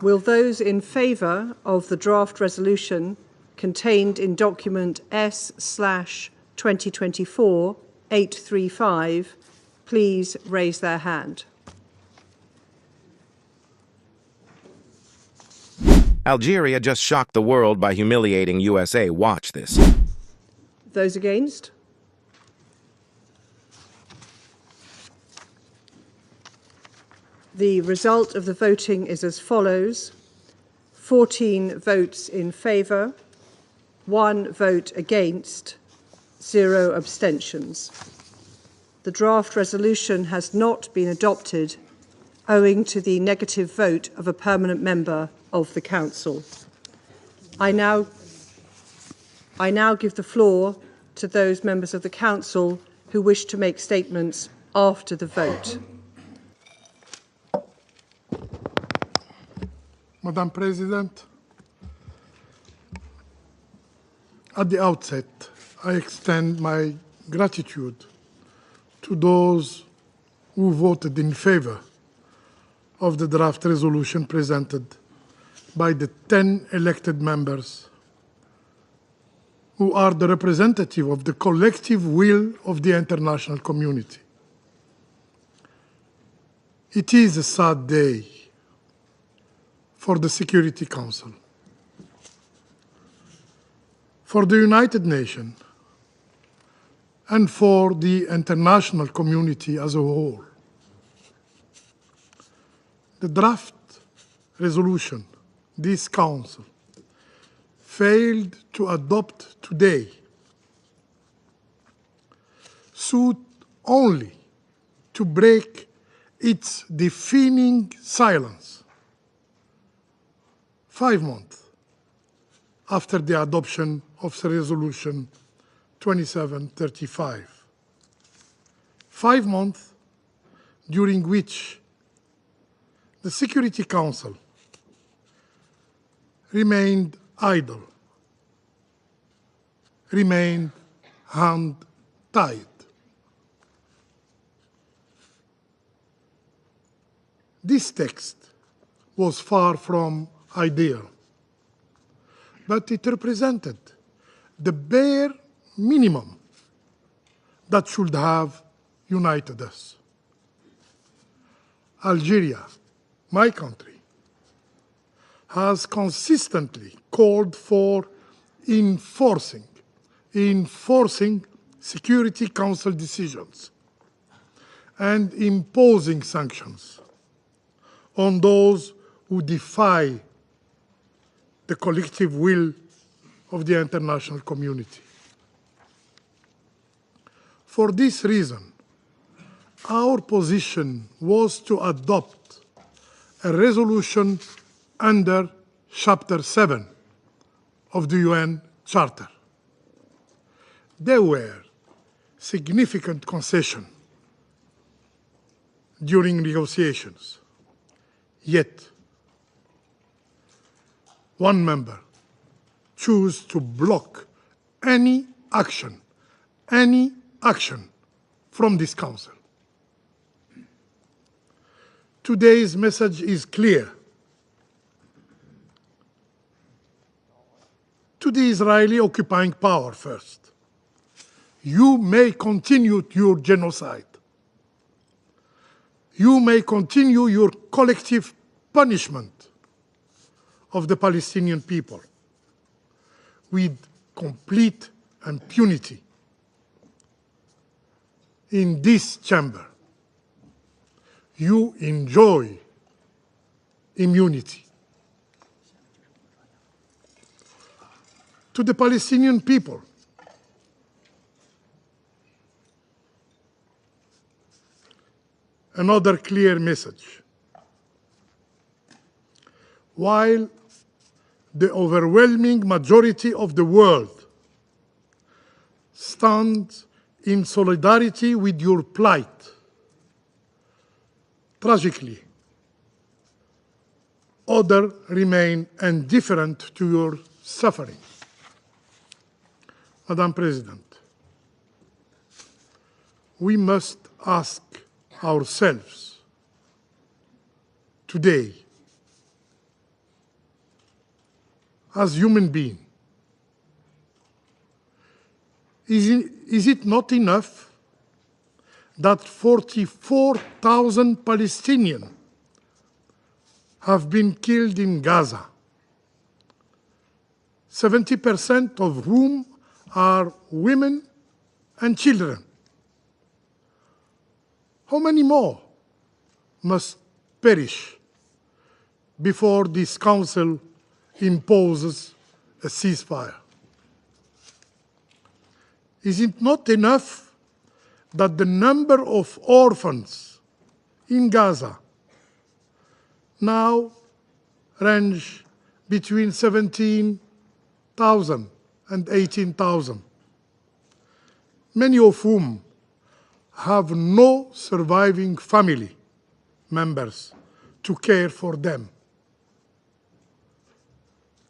Will those in favour of the draft resolution contained in document S/2024-835 please raise their hand? Algeria just shocked the world by humiliating USA. Watch this. Those against? The result of the voting is as follows: 14 votes in favour, 1 vote against, 0 abstentions. The draft resolution has not been adopted owing to the negative vote of a permanent member of the Council. I now give the floor to those members of the Council who wish to make statements after the vote. Madam President, at the outset, I extend my gratitude to those who voted in favour of the draft resolution presented by the 10 elected members who are the representative of the collective will of the international community. It is a sad day for the Security Council, for the United Nations, and for the international community as a whole. The draft resolution this Council failed to adopt today sought only to break its deafening silence 5 months after the adoption of the Resolution 2735. 5 months during which the Security Council remained idle, remained hand-tied. This text was far from ideal, but it represented the bare minimum that should have united us. Algeria, my country, has consistently called for enforcing Security Council decisions and imposing sanctions on those who defy the collective will of the international community. For this reason, our position was to adopt a resolution under Chapter 7 of the UN Charter. There were significant concessions during negotiations, yet one member chose to block any action from this Council. Today's message is clear. To the Israeli occupying power first. You may continue your genocide. You may continue your collective punishment of the Palestinian people with complete impunity. In this chamber, you enjoy immunity. To the Palestinian people, another clear message. While the overwhelming majority of the world stands in solidarity with your plight, tragically, others remain indifferent to your suffering. Madam President, we must ask ourselves today, as human beings. Is it not enough that 44,000 Palestinians have been killed in Gaza, 70% of whom are women and children? How many more must perish before this Council imposes a ceasefire? Is it not enough that the number of orphans in Gaza now range between 17,000 and 18,000, many of whom have no surviving family members to care for them?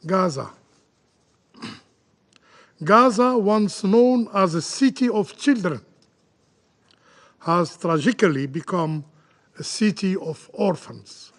Gaza, once known as a city of children, has tragically become a city of orphans.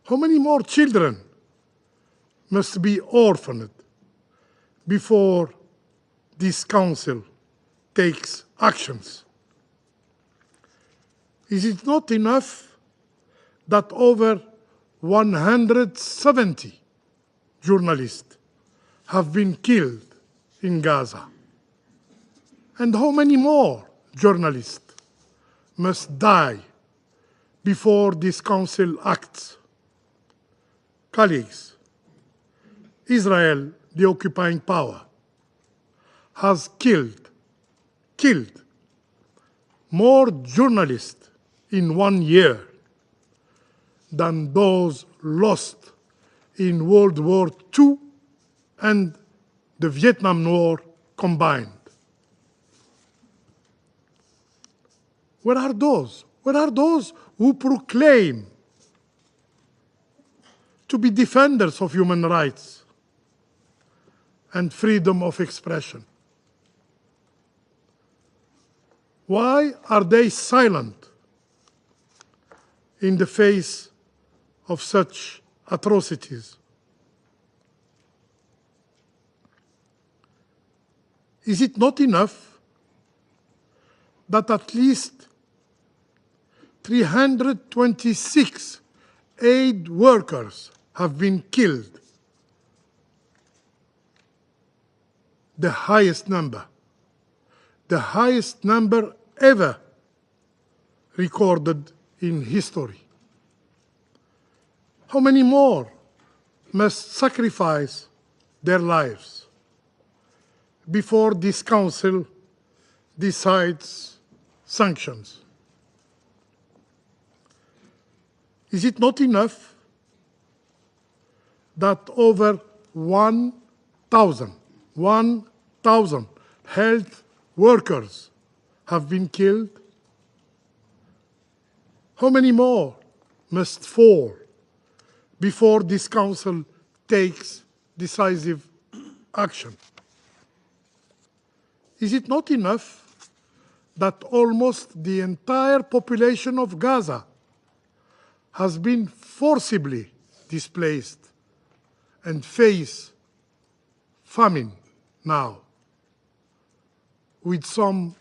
How many more children must be orphaned before this Council takes actions? Is it not enough that over 170 journalists have been killed in Gaza? And how many more journalists must die before this Council acts? Colleagues, Israel, the occupying power, has killed more journalists in 1 year than those lost in World War II and the Vietnam War combined. Where are those? Where are those who proclaim to be defenders of human rights and freedom of expression? Why are they silent in the face of such atrocities? Is it not enough that at least 326 aid workers have been killed? The highest number ever recorded in history. How many more must sacrifice their lives before this Council decides sanctions? Is it not enough that over 1,000 health workers have been killed? How many more must fall before this Council takes decisive action? Is it not enough that almost the entire population of Gaza has been forcibly displaced and face famine now, with some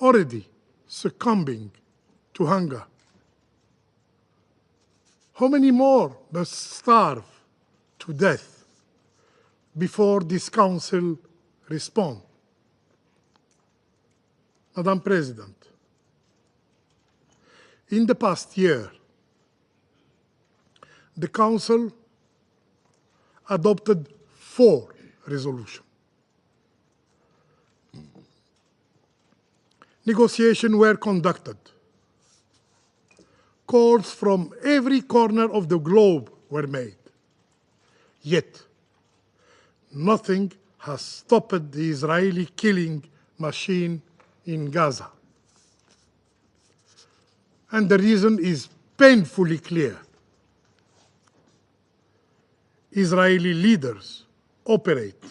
already succumbing to hunger? How many more must starve to death before this Council responds? Madam President, in the past year, the Council adopted 4 resolutions. Negotiations were conducted. Calls from every corner of the globe were made. Yet, nothing has stopped the Israeli killing machine in Gaza. And the reason is painfully clear. Israeli leaders operate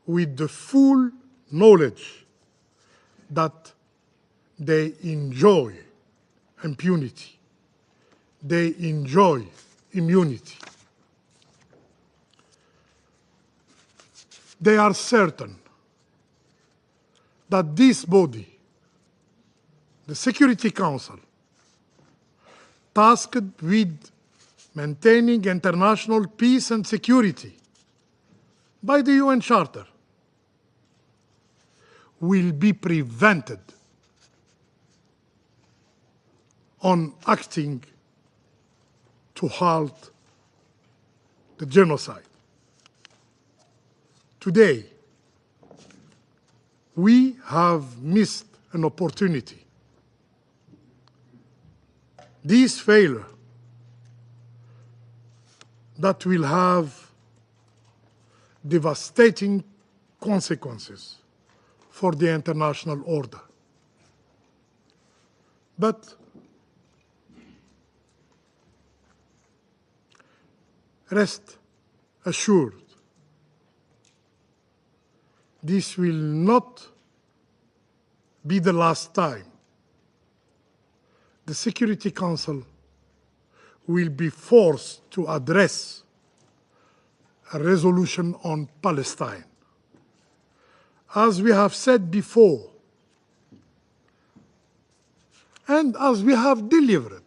with the full knowledge that they enjoy impunity. They enjoy immunity. they are certain that this body, the Security Council, tasked with maintaining international peace and security by the UN Charter, will be prevented on acting to halt the genocide. Today, we have missed an opportunity. This failure that will have devastating consequences for the international order. But rest assured, this will not be the last time the Security Council will be forced to address a resolution on Palestine. As we have said before, and as we have delivered,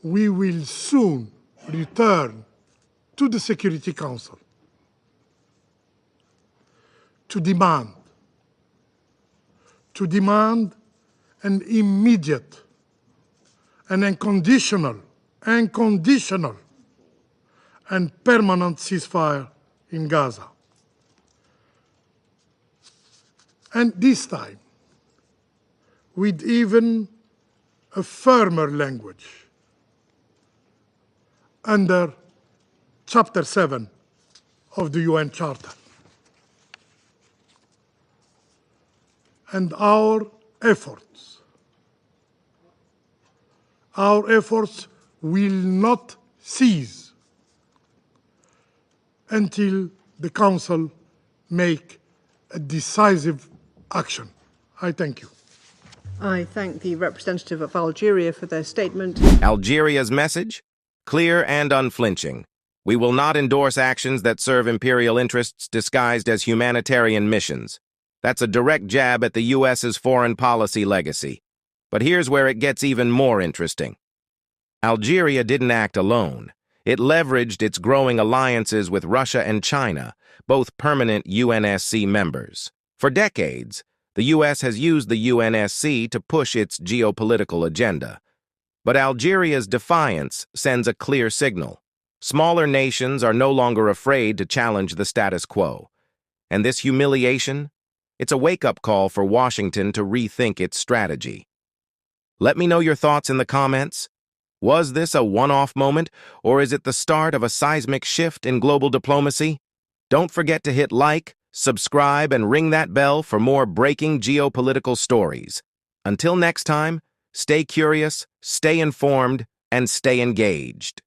we will soon return to the Security Council to demand an immediate and unconditional and permanent ceasefire in Gaza. And this time, with even a firmer language under Chapter 7 of the UN Charter. And our efforts will not cease until the Council make a decisive action. I thank you. I thank the representative of Algeria for their statement. Algeria's message? Clear and unflinching. We will not endorse actions that serve imperial interests disguised as humanitarian missions. That's a direct jab at the U.S.'s foreign policy legacy. But here's where it gets even more interesting. Algeria didn't act alone. It leveraged its growing alliances with Russia and China, both permanent UNSC members. For decades, the U.S. has used the UNSC to push its geopolitical agenda. But Algeria's defiance sends a clear signal. Smaller nations are no longer afraid to challenge the status quo. And this humiliation? It's a wake-up call for Washington to rethink its strategy. Let me know your thoughts in the comments. Was this a one-off moment, or is it the start of a seismic shift in global diplomacy? Don't forget to hit like, subscribe, and ring that bell for more breaking geopolitical stories. Until next time, stay curious, stay informed, and stay engaged.